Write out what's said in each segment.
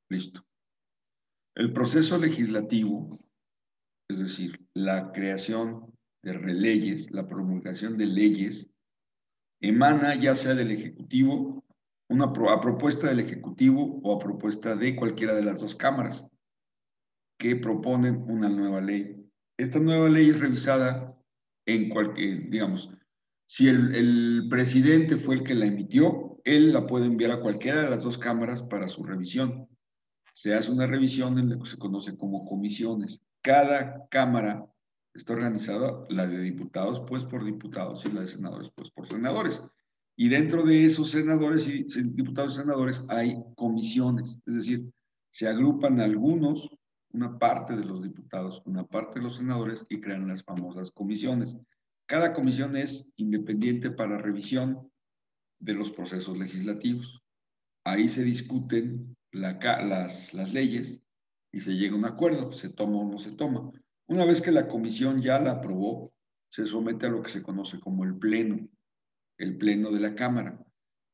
Listo. El proceso legislativo, es decir, la creación de leyes, la promulgación de leyes, emana ya sea del Ejecutivo, a propuesta del Ejecutivo o a propuesta de cualquiera de las dos cámaras que proponen una nueva ley. Esta nueva ley es revisada en cualquier, digamos, si el presidente fue el que la emitió, él la puede enviar a cualquiera de las dos cámaras para su revisión. Se hace una revisión en lo que se conoce como comisiones. Cada cámara está organizada, la de diputados, pues por diputados, y la de senadores, pues por senadores. Y dentro de esos senadores y diputados y senadores hay comisiones, es decir, se agrupan algunos, una parte de los diputados, una parte de los senadores y crean las famosas comisiones. Cada comisión es independiente para revisión de los procesos legislativos. Ahí se discuten las leyes y se llega a un acuerdo, se toma o no se toma. Una vez que la comisión ya la aprobó, se somete a lo que se conoce como el pleno de la Cámara,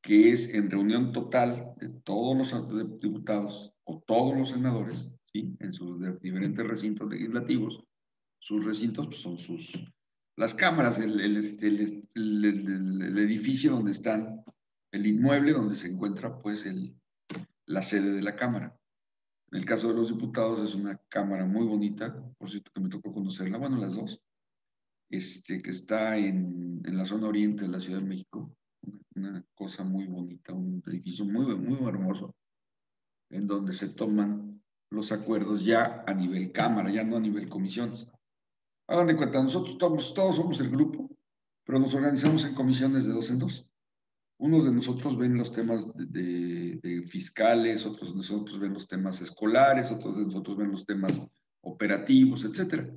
que es en reunión total de todos los diputados o todos los senadores, ¿sí? En sus diferentes recintos legislativos. Sus recintos pues, son las cámaras, el edificio donde están, el inmueble donde se encuentra pues la sede de la Cámara. En el caso de los diputados es una cámara muy bonita, por cierto que me tocó conocerla, bueno, las dos, que está en la zona oriente de la Ciudad de México, una cosa muy bonita, un edificio muy hermoso, en donde se toman los acuerdos ya a nivel Cámara, ya no a nivel comisiones. Hagan de cuenta, nosotros todos somos el grupo, pero nos organizamos en comisiones de dos en dos. Unos de nosotros ven los temas de fiscales, otros de nosotros ven los temas escolares, otros de nosotros ven los temas operativos, etcétera.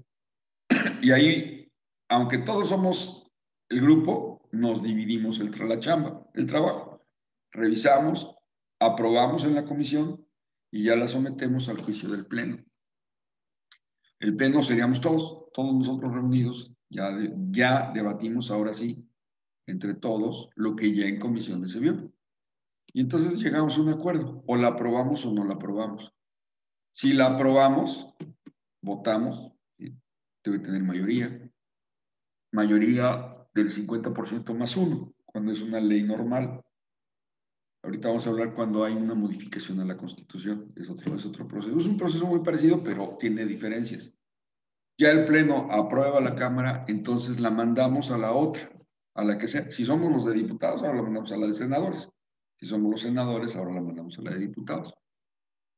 Y ahí, aunque todos somos el grupo, nos dividimos la chamba, el trabajo. Revisamos, aprobamos en la comisión y ya la sometemos al juicio del pleno. El pleno seríamos todos nosotros reunidos, ya debatimos ahora sí, entre todos, lo que ya en comisiones se vio. Y entonces llegamos a un acuerdo, o la aprobamos o no la aprobamos. Si la aprobamos, votamos, ¿sí? Debe tener mayoría del 50% más uno, cuando es una ley normal. Ahorita vamos a hablar cuando hay una modificación a la Constitución, es otro proceso. Es un proceso muy parecido, pero tiene diferencias. Ya el Pleno aprueba la Cámara, entonces la mandamos a la otra, a la que sea. Si somos los de diputados, ahora la mandamos a la de senadores. Si somos los senadores, ahora la mandamos a la de diputados.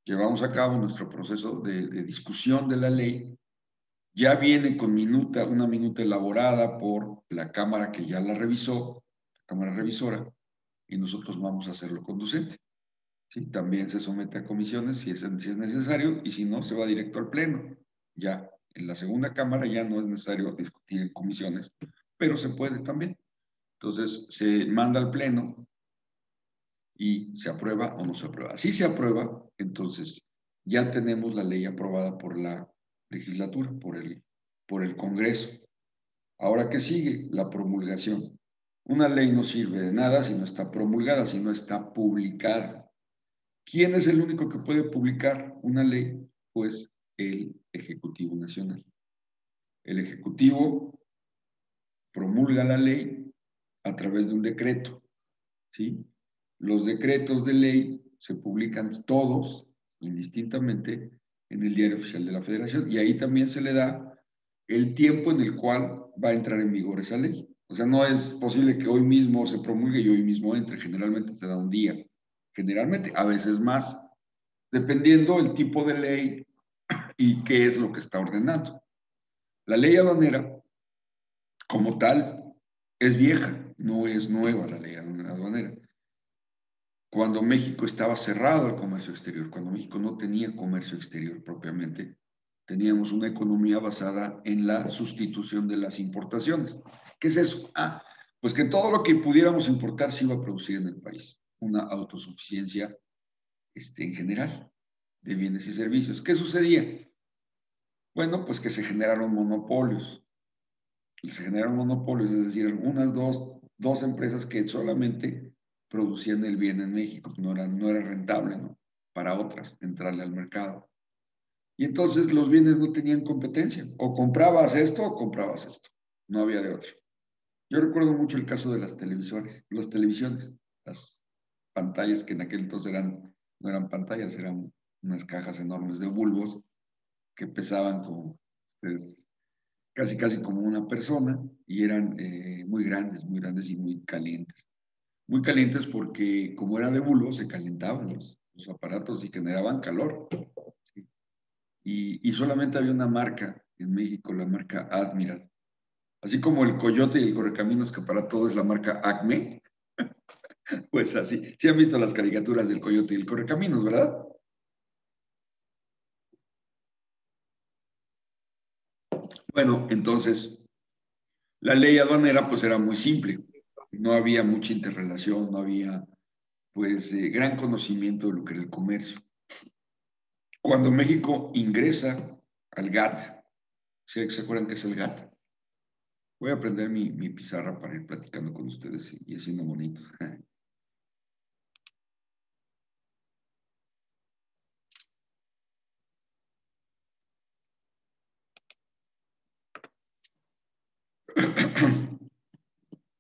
Llevamos a cabo nuestro proceso de discusión de la ley. Ya viene con una minuta elaborada por la Cámara que ya la revisó, la Cámara Revisora, y nosotros vamos a hacerlo conducente. ¿Sí? También se somete a comisiones si es necesario, y si no, se va directo al Pleno. Ya en la segunda Cámara ya no es necesario discutir en comisiones, pero se puede también. Entonces se manda al Pleno y se aprueba o no se aprueba. Si se aprueba, entonces ya tenemos la ley aprobada por la legislatura, por el Congreso. Ahora, ¿qué sigue? La promulgación. Una ley no sirve de nada si no está promulgada, si no está publicada. ¿Quién es el único que puede publicar una ley? Pues el Ejecutivo Nacional. El Ejecutivo promulga la ley a través de un decreto, ¿sí? Los decretos de ley se publican todos, indistintamente, en el Diario Oficial de la Federación, y ahí también se le da el tiempo en el cual va a entrar en vigor esa ley. O sea, no es posible que hoy mismo se promulgue y hoy mismo entre, generalmente se da un día, generalmente, a veces más, dependiendo el tipo de ley y qué es lo que está ordenando. La ley aduanera, como tal, es vieja, no es nueva la ley aduanera. Cuando México estaba cerrado al comercio exterior, cuando México no tenía comercio exterior propiamente, teníamos una economía basada en la sustitución de las importaciones. ¿Qué es eso? Pues que todo lo que pudiéramos importar se iba a producir en el país, una autosuficiencia en general de bienes y servicios. ¿Qué sucedía? Bueno, pues que se generaron monopolios. Y se generaron monopolios, es decir, dos empresas que solamente producían el bien en México, no era rentable, ¿no? para otras entrarle al mercado. Y entonces los bienes no tenían competencia. O comprabas esto o comprabas esto. No había de otro. Yo recuerdo mucho el caso de las televisiones, las pantallas que en aquel entonces no eran pantallas, eran unas cajas enormes de bulbos que pesaban como, pues, casi como una persona y eran muy grandes y muy calientes. Muy calientes porque como era de bulbo se calentaban los aparatos y generaban calor. ¿Sí? Y solamente había una marca en México, la marca Admiral. Así como el Coyote y el Correcaminos, que para todo es la marca Acme, pues así. Sí han visto las caricaturas del Coyote y el Correcaminos, ¿verdad? Bueno, entonces, la ley aduanera pues era muy simple. No había mucha interrelación, no había pues gran conocimiento de lo que era el comercio. Cuando México ingresa al GATT, ¿se acuerdan qué es el GATT? Voy a aprender mi pizarra para ir platicando con ustedes y haciendo bonitos.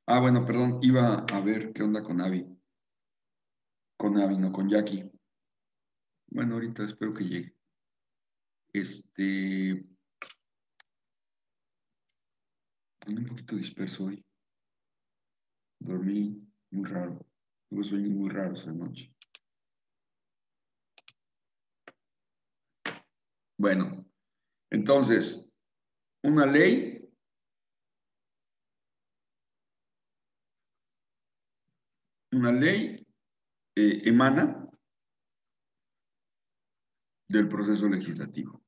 Ah, bueno, perdón, iba a ver qué onda con Abby. Con Abby, no con Jackie. Bueno, ahorita espero que llegue. Ando un poquito disperso hoy. Dormí muy raro. Tuve sueños muy raros anoche. Bueno, entonces, una ley, una ley emana del proceso legislativo.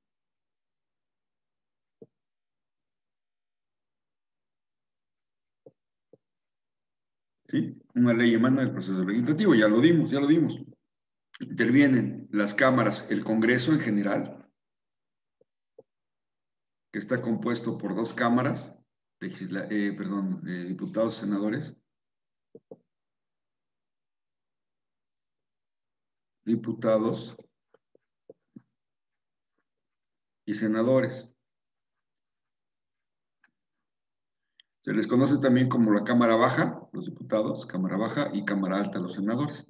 ¿Sí? Una ley emana del proceso legislativo, ya lo dimos, ya lo dimos. Intervienen las cámaras, el Congreso en general, que está compuesto por dos cámaras, diputados y senadores, diputados y senadores. Se les conoce también como la Cámara Baja, los diputados, Cámara Baja, y Cámara Alta, los senadores.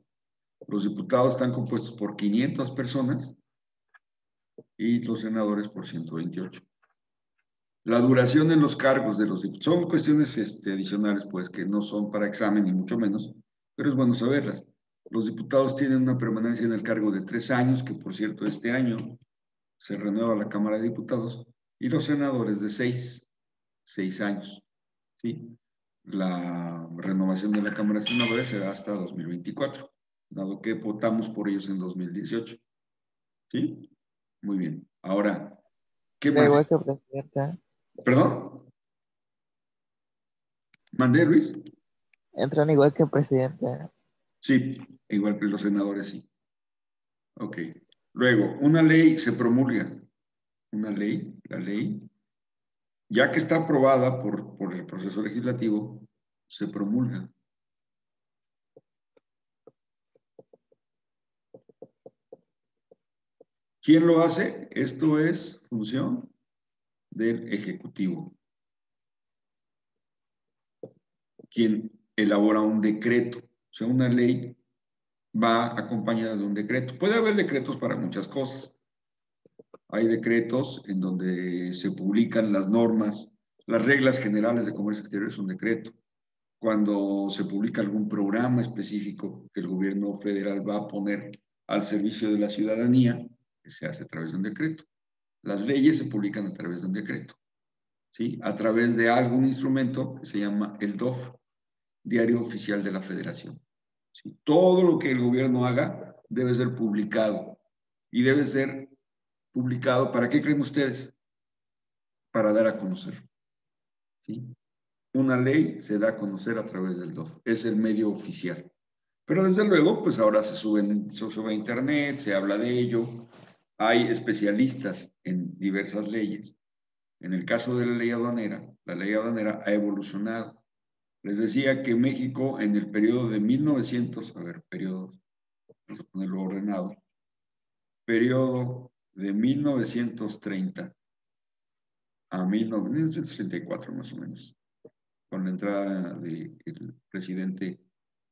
Los diputados están compuestos por 500 personas y los senadores por 128. La duración en los cargos de los diputados son cuestiones adicionales, pues, que no son para examen ni mucho menos, pero es bueno saberlas. Los diputados tienen una permanencia en el cargo de 3 años, que por cierto este año se renueva la Cámara de Diputados, y los senadores de 6 años. ¿Sí? La renovación de la Cámara de Senadores será hasta 2024, dado que votamos por ellos en 2018. ¿Sí? Muy bien. Ahora, ¿qué Da igual más? que presidente. ¿Perdón? ¿Mandé, Luis? Entran igual que presidente. Sí, igual que los senadores, sí. Ok. Luego, una ley se promulga. Una ley, la ley, ya que está aprobada por el proceso legislativo, se promulga. ¿Quién lo hace? Esto es función del Ejecutivo, quien elabora un decreto. O sea, una ley va acompañada de un decreto. Puede haber decretos para muchas cosas. Hay decretos en donde se publican las normas, las reglas generales de comercio exterior es un decreto. Cuando se publica algún programa específico que el gobierno federal va a poner al servicio de la ciudadanía, que se hace a través de un decreto. Las leyes se publican a través de un decreto, ¿sí? A través de algún instrumento que se llama el DOF, Diario Oficial de la Federación. ¿Sí? Todo lo que el gobierno haga debe ser publicado y debe ser publicado, ¿para qué creen ustedes? Para dar a conocer. ¿Sí? Una ley se da a conocer a través del DOF, es el medio oficial. Pero desde luego, pues ahora se sube a internet, se habla de ello, hay especialistas en diversas leyes. En el caso de la ley aduanera ha evolucionado. Les decía que México en el periodo de 1900, a ver, periodo, vamos a ponerlo ordenado, periodo de 1930 a 1934 más o menos, con la entrada del presidente,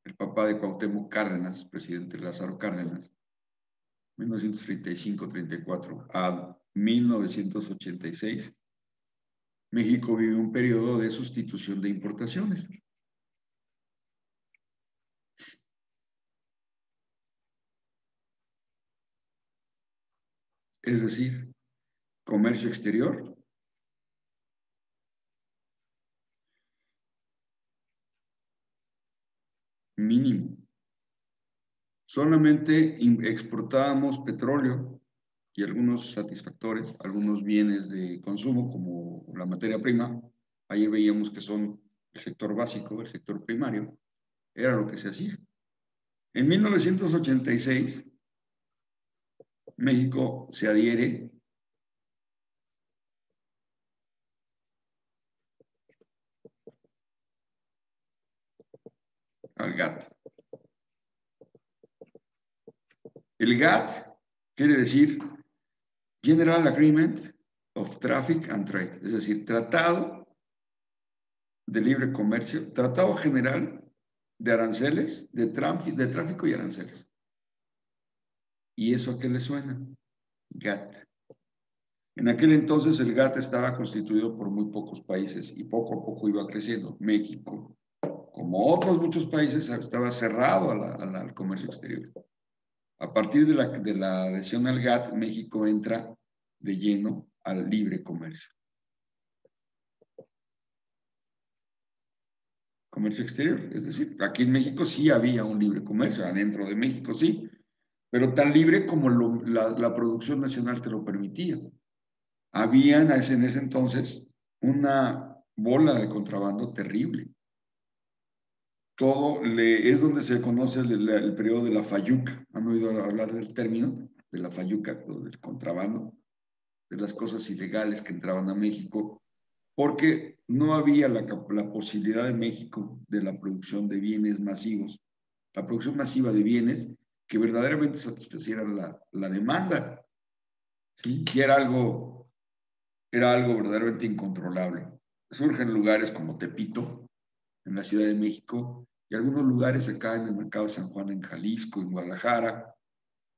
el papá de Cuauhtémoc Cárdenas, presidente Lázaro Cárdenas, 1935-34 a 1986, México vive un periodo de sustitución de importaciones. Es decir, comercio exterior mínimo. Solamente exportábamos petróleo y algunos satisfactores, algunos bienes de consumo como la materia prima. Ayer veíamos que son el sector básico, el sector primario. Era lo que se hacía. En 1986, México se adhiere al GATT. El GATT quiere decir General Agreement of Traffic and Trade, es decir, Tratado de Libre Comercio, Tratado General de Aranceles, de tráfico y aranceles. ¿Y eso a qué le suena? GATT. En aquel entonces el GATT estaba constituido por muy pocos países y poco a poco iba creciendo. México, como otros muchos países, estaba cerrado al comercio exterior. A partir de la adhesión al GATT, México entra de lleno al libre comercio. Comercio exterior, es decir, aquí en México sí había un libre comercio, adentro de México sí, pero tan libre como la producción nacional te lo permitía. Había en ese entonces una bola de contrabando terrible. Es donde se conoce el periodo de la fayuca. ¿Han oído hablar del término de la fayuca, del contrabando, de las cosas ilegales que entraban a México? Porque no había la posibilidad de México de la producción de bienes masivos, la producción masiva de bienes que verdaderamente satisfacieran la demanda, ¿sí? Y era algo verdaderamente incontrolable. Surgen lugares como Tepito, en la Ciudad de México, y algunos lugares acá en el Mercado de San Juan, en Jalisco, en Guadalajara,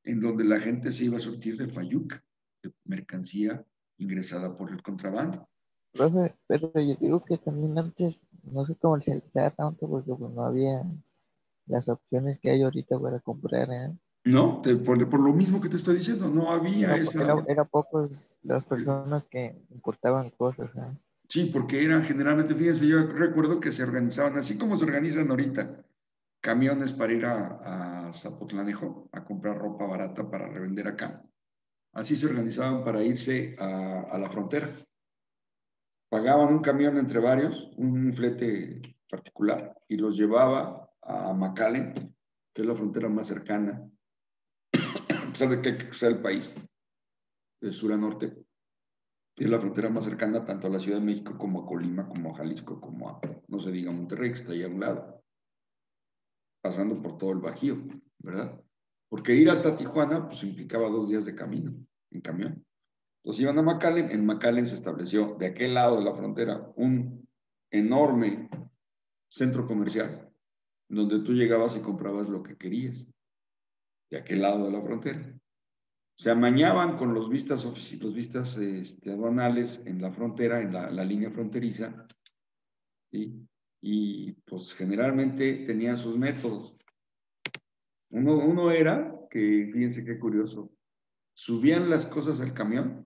en donde la gente se iba a surtir de fayuca, de mercancía ingresada por el contrabando. Profe, pero yo digo que también antes no se comercializaba tanto porque pues, no había las opciones que hay ahorita para comprar, ¿eh? No, por lo mismo que te estoy diciendo, no había Era pocos las personas que importaban cosas, ¿eh? Sí, porque eran generalmente, fíjense, yo recuerdo que se organizaban, así como se organizan ahorita, camiones para ir a Zapotlanejo a comprar ropa barata para revender acá. Así se organizaban para irse a la frontera. Pagaban un camión entre varios, un flete particular, y los llevaba a McAllen, que es la frontera más cercana, a pesar de que hay que cruzar el país, de sur a norte. Es la frontera más cercana tanto a la Ciudad de México como a Colima, como a Jalisco, como a, no se diga, Monterrey, que está ahí a un lado, pasando por todo el Bajío, ¿verdad? Porque ir hasta Tijuana, pues implicaba 2 días de camino, en camión. Entonces iban a McAllen, en McAllen se estableció de aquel lado de la frontera un enorme centro comercial, donde tú llegabas y comprabas lo que querías, de aquel lado de la frontera. Se amañaban con los vistas aduanales en la frontera, en la línea fronteriza, ¿sí? Y pues generalmente tenían sus métodos. Uno era, que fíjense qué curioso, subían las cosas al camión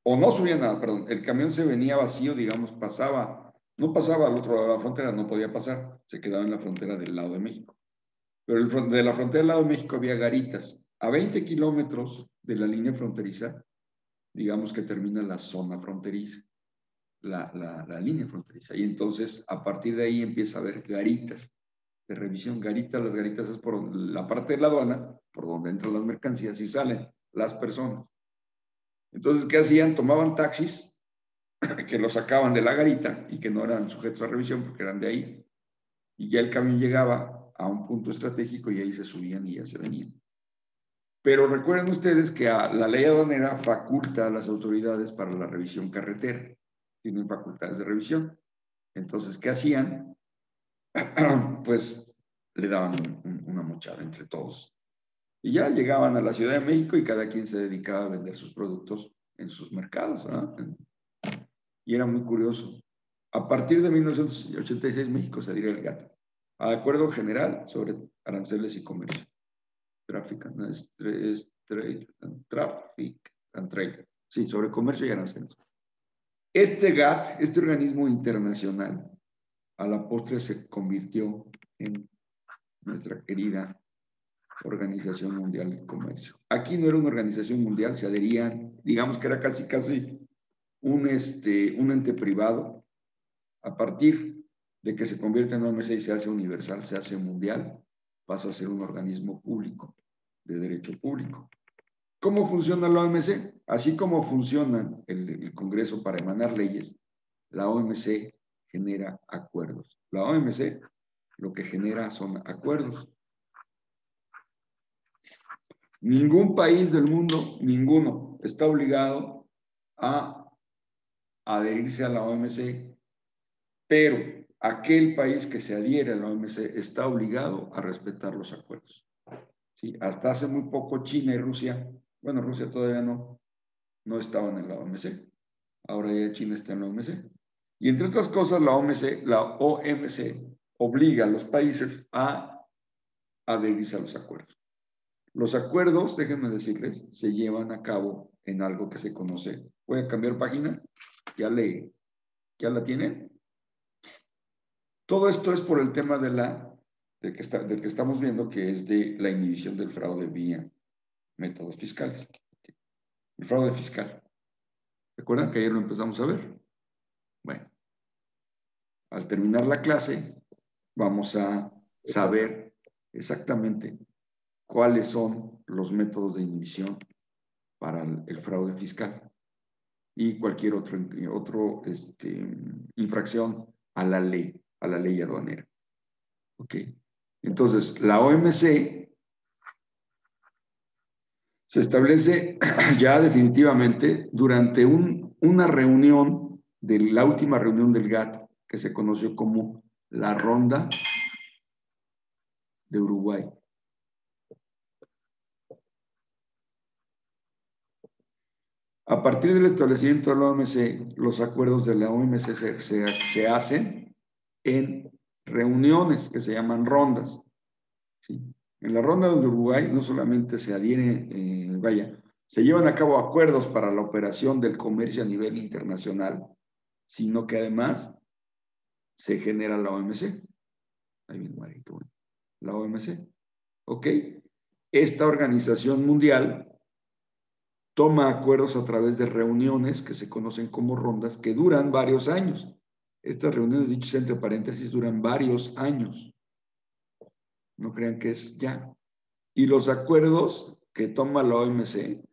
o no subían nada, perdón, el camión se venía vacío, digamos, no pasaba al otro lado de la frontera, no podía pasar, se quedaba en la frontera del lado de México. Pero de la frontera del lado de México había garitas. A 20 kilómetros de la línea fronteriza, digamos que termina la zona fronteriza, la línea fronteriza. Y entonces, a partir de ahí empieza a haber garitas de revisión. Las garitas es por la parte de la aduana, por donde entran las mercancías y salen las personas. Entonces, ¿qué hacían? Tomaban taxis que los sacaban de la garita y que no eran sujetos a revisión porque eran de ahí. Y ya el camión llegaba a un punto estratégico y ahí se subían y ya se venían. Pero recuerden ustedes que la ley aduanera faculta a las autoridades para la revisión carretera. Tienen facultades de revisión. Entonces, ¿qué hacían? Pues le daban una mochada entre todos. Y ya llegaban a la Ciudad de México y cada quien se dedicaba a vender sus productos en sus mercados, ¿no? Y era muy curioso. A partir de 1986, México se adhiere al GATT, a Acuerdo General sobre Aranceles y Comercio. Traffic and Trade. Sí, sobre comercio y aranceles. Este GATT, este organismo internacional, a la postre se convirtió en nuestra querida Organización Mundial de Comercio. Aquí no era una organización mundial, se adherían, digamos que era casi un ente privado. A partir de que se convierte en OMC y se hace universal, se hace mundial, pasa a ser un organismo público, de derecho público. ¿Cómo funciona la OMC? Así como funciona el Congreso para emanar leyes, la OMC genera acuerdos. La OMC lo que genera son acuerdos. Ningún país del mundo, ninguno, está obligado a adherirse a la OMC, pero aquel país que se adhiere a la OMC está obligado a respetar los acuerdos. ¿Sí? Hasta hace muy poco China y Rusia, bueno, Rusia todavía no estaban en la OMC, ahora ya China está en la OMC. Y entre otras cosas, la OMC obliga a los países a adherirse a los acuerdos. Los acuerdos, déjenme decirles, se llevan a cabo en algo que se conoce. Voy a cambiar página, ya la tienen. Todo esto es por el tema del que estamos viendo, que es de la inhibición del fraude vía métodos fiscales. El fraude fiscal. ¿Recuerdan que ayer lo empezamos a ver? Bueno, al terminar la clase, vamos a saber exactamente cuáles son los métodos de inhibición para el fraude fiscal y cualquier otro infracción a la ley aduanera. ¿Ok? Entonces, la OMC se establece ya definitivamente durante una reunión, la última reunión del GATT, que se conoció como la Ronda de Uruguay. A partir del establecimiento de la OMC, los acuerdos de la OMC se hacen en reuniones que se llaman rondas. ¿Sí? En la Ronda de Uruguay no solamente se adhiere, se llevan a cabo acuerdos para la operación del comercio a nivel internacional, sino que además se genera la OMC. Ahí viene Marito, la OMC. ¿Ok? Esta organización mundial toma acuerdos a través de reuniones que se conocen como rondas que duran varios años. Estas reuniones, dichas entre paréntesis, duran varios años. No crean que es ya. Y los acuerdos que toma la OMC,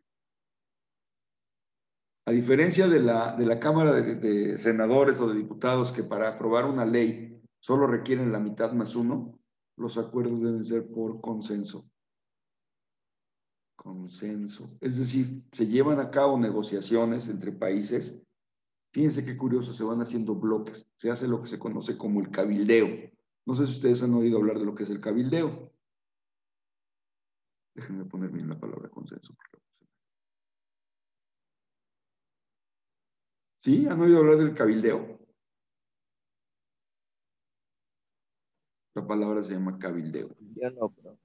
a diferencia de la Cámara de Senadores o de Diputados, que para aprobar una ley solo requieren la mitad más uno, los acuerdos deben ser por consenso. Consenso. Es decir, se llevan a cabo negociaciones entre países. Fíjense qué curioso, se van haciendo bloques. Se hace lo que se conoce como el cabildeo. No sé si ustedes han oído hablar de lo que es el cabildeo. Déjenme poner bien la palabra consenso. ¿Sí? ¿Han oído hablar del cabildeo? La palabra se llama cabildeo. Yo no, pero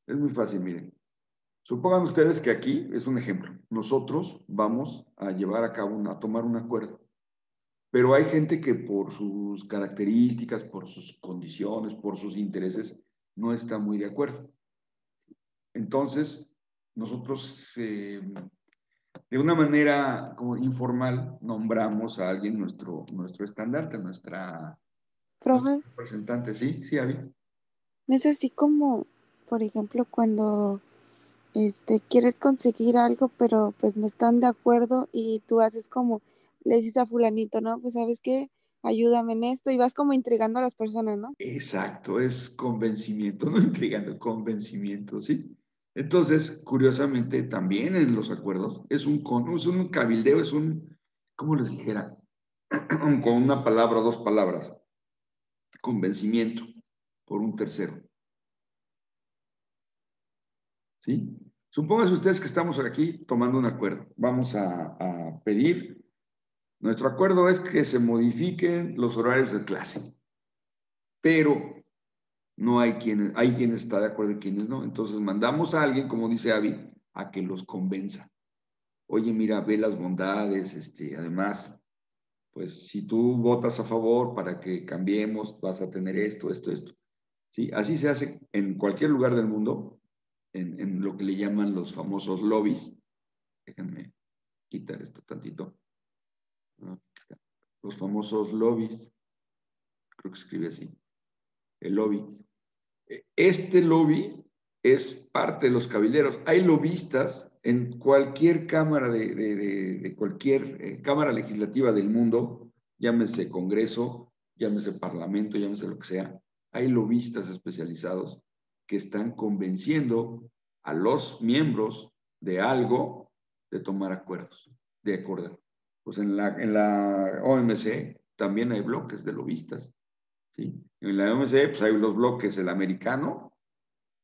Es muy fácil, miren. Supongan ustedes que aquí es un ejemplo. Nosotros vamos a llevar a cabo, a tomar un acuerdo. Pero hay gente que por sus características, por sus condiciones, por sus intereses, no está muy de acuerdo. Entonces, nosotros de una manera como informal nombramos a alguien nuestro estandarte, nuestro Profe, representante. ¿Sí? Sí, Avi. no es así como, por ejemplo, cuando quieres conseguir algo, pero pues no están de acuerdo y tú haces como, le dices a fulanito, no, pues sabes qué, ayúdame en esto, y vas como intrigando a las personas, ¿no? Exacto, es convencimiento, no intrigando, convencimiento, ¿sí? Entonces, curiosamente, también en los acuerdos es un cabildeo, es un, ¿cómo les dijera? Con una palabra o dos palabras, convencimiento por un tercero, ¿sí? Supónganse ustedes que estamos aquí tomando un acuerdo. Vamos a pedir, nuestro acuerdo es que se modifiquen los horarios de clase, pero no hay quienes están de acuerdo y quienes no. Entonces mandamos a alguien, como dice Abby, a que los convenza. Oye, mira, ve las bondades, además, pues si tú votas a favor para que cambiemos, vas a tener esto, esto, esto. ¿Sí? Así se hace en cualquier lugar del mundo, en lo que le llaman los famosos lobbies. Déjenme quitar esto tantito. Los famosos lobbies, creo que se escribe así, el lobby. Este lobby es parte de los cabilderos. Hay lobistas en cualquier cámara de cualquier cámara legislativa del mundo, llámese Congreso, llámese Parlamento, llámese lo que sea. Hay lobistas especializados que están convenciendo a los miembros de algo de tomar acuerdos, de acordar. Pues en la OMC también hay bloques de lobistas, ¿sí? En la OMC pues hay los bloques, el americano,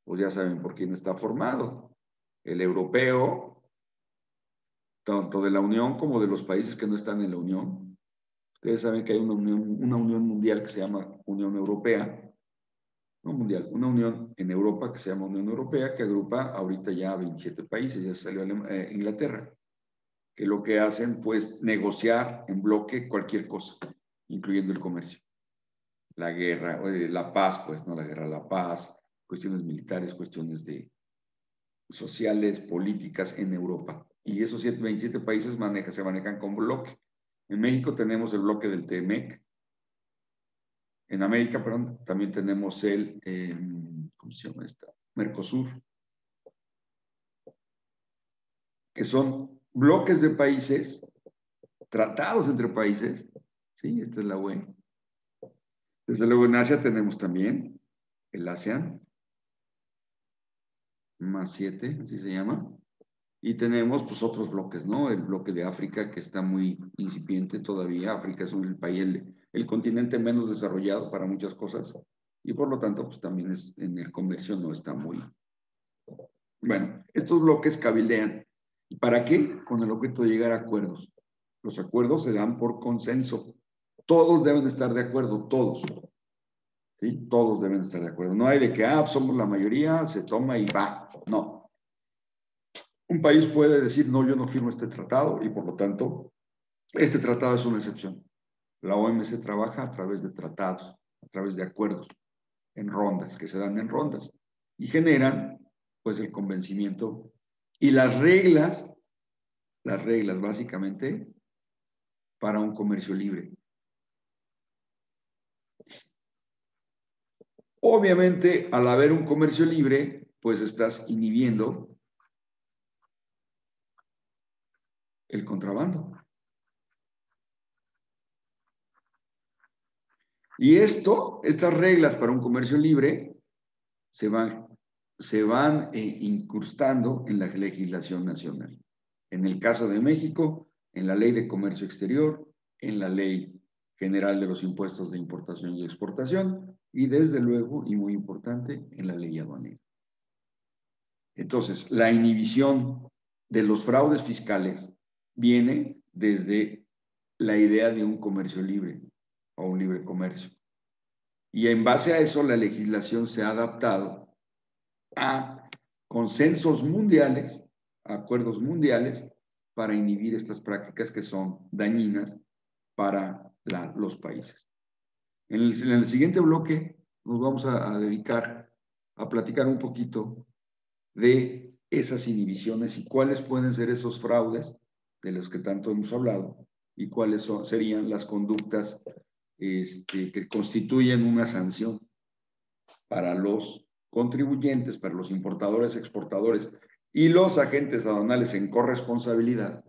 pues ya saben por quién está formado, el europeo, tanto de la Unión como de los países que no están en la Unión. Ustedes saben que hay una unión mundial que se llama Unión Europea, no mundial, una unión en Europa que se llama Unión Europea, que agrupa ahorita ya 27 países, ya salió Inglaterra, que lo que hacen pues negociar en bloque cualquier cosa, incluyendo el comercio. La guerra, la paz, pues, no la guerra, la paz, cuestiones militares, cuestiones sociales, políticas en Europa. Y esos 27 países se manejan con bloque. En México tenemos el bloque del TEMEC. En América, perdón, también tenemos ¿cómo se llama esta? Mercosur, que son bloques de países, tratados entre países, ¿sí? Esta es la UE. Desde luego en Asia tenemos también el ASEAN, +7, así se llama. Y tenemos pues otros bloques, ¿no? El bloque de África, que está muy incipiente todavía. África es el país, el continente menos desarrollado para muchas cosas. Y por lo tanto, pues también en el comercio no está muy... Bueno, estos bloques cabildean. ¿Y para qué? Con el objeto de llegar a acuerdos. Los acuerdos se dan por consenso. Todos deben estar de acuerdo, todos. ¿Sí? Todos deben estar de acuerdo. No hay de que, somos la mayoría, se toma y va. No. Un país puede decir, no, yo no firmo este tratado y por lo tanto, este tratado es una excepción. La OMC trabaja a través de tratados, a través de acuerdos, en rondas, que se dan en rondas y generan, pues, el convencimiento y las reglas básicamente para un comercio libre. Obviamente, al haber un comercio libre, pues estás inhibiendo el contrabando. Y estas reglas para un comercio libre se van incrustando en la legislación nacional. En el caso de México, en la Ley de Comercio Exterior, en la Ley General de los Impuestos de Importación y Exportación, y desde luego, y muy importante, en la Ley Aduanera. Entonces, la inhibición de los fraudes fiscales viene desde la idea de un comercio libre o un libre comercio. Y en base a eso, la legislación se ha adaptado a consensos mundiales, a acuerdos mundiales, para inhibir estas prácticas que son dañinas para los países. En el siguiente bloque nos vamos a dedicar a platicar un poquito de esas inhibiciones y cuáles pueden ser esos fraudes de los que tanto hemos hablado y cuáles serían las conductas que constituyen una sanción para los contribuyentes, para los importadores, exportadores y los agentes aduanales en corresponsabilidad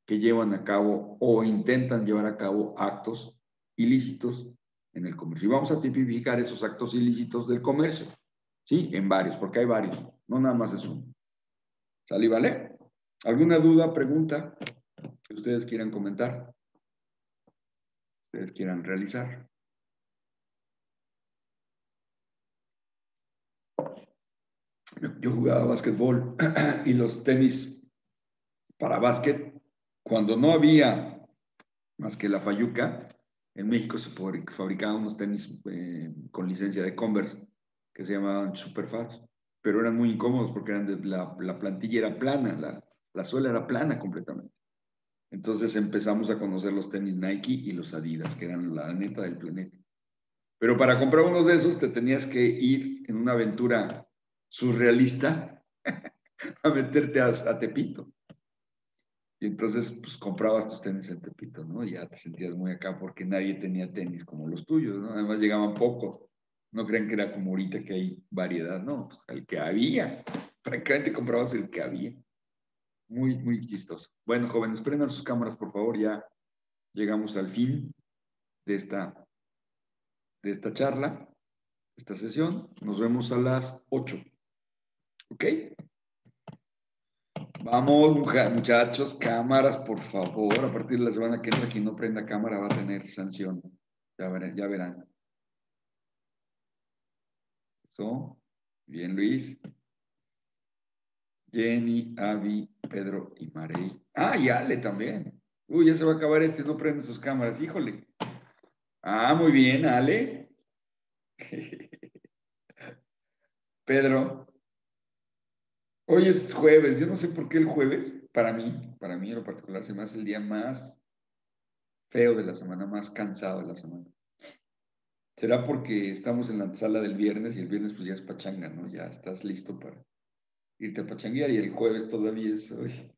que llevan a cabo o intentan llevar a cabo actos ilícitos en el comercio. Y vamos a tipificar esos actos ilícitos del comercio, ¿sí? En varios, porque hay varios, no nada más es uno. ¿Sale y vale? ¿Alguna duda, pregunta que ustedes quieran comentar? ¿Ustedes quieran realizar? Yo jugaba básquetbol y los tenis para básquet, cuando no había más que la Fayuca, en México se fabricaban unos tenis con licencia de Converse que se llamaban Superfast, pero eran muy incómodos porque la plantilla era plana, la suela era plana completamente. Entonces empezamos a conocer los tenis Nike y los Adidas, que eran la neta del planeta. Pero para comprar unos de esos te tenías que ir en una aventura surrealista a meterte a Tepito. Y entonces, pues comprabas tus tenis en Tepito, ¿no? Y ya te sentías muy acá porque nadie tenía tenis como los tuyos, ¿no? Además llegaban pocos. No crean que era como ahorita que hay variedad, no, pues el que había. Prácticamente comprabas el que había. Muy, muy chistoso. Bueno, jóvenes, prendan sus cámaras, por favor, ya llegamos al fin de esta charla, de esta sesión. Nos vemos a las 8. ¿Ok? Vamos, muchachos, cámaras, por favor. A partir de la semana que entra, quien no prenda cámara va a tener sanción. Ya verán. Eso. Bien, Luis. Jenny, Avi, Pedro y Marey. Ah, y Ale también. Uy, ya se va a acabar y no prende sus cámaras. Híjole. Ah, muy bien, Ale. Pedro. Hoy es jueves. Yo no sé por qué el jueves, para mí en lo particular, se me hace el día más feo de la semana, más cansado de la semana. ¿Será porque estamos en la sala del viernes y el viernes pues ya es pachanga, ¿no? Ya estás listo para irte a pachanguear y el jueves todavía es... Uy,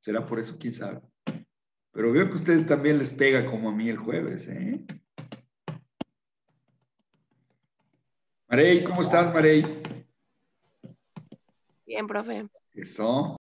¿será por eso? ¿Quién sabe? Pero veo que a ustedes también les pega como a mí el jueves, ¿eh? Marey, ¿cómo estás, Marey? Bien, profe. Eso.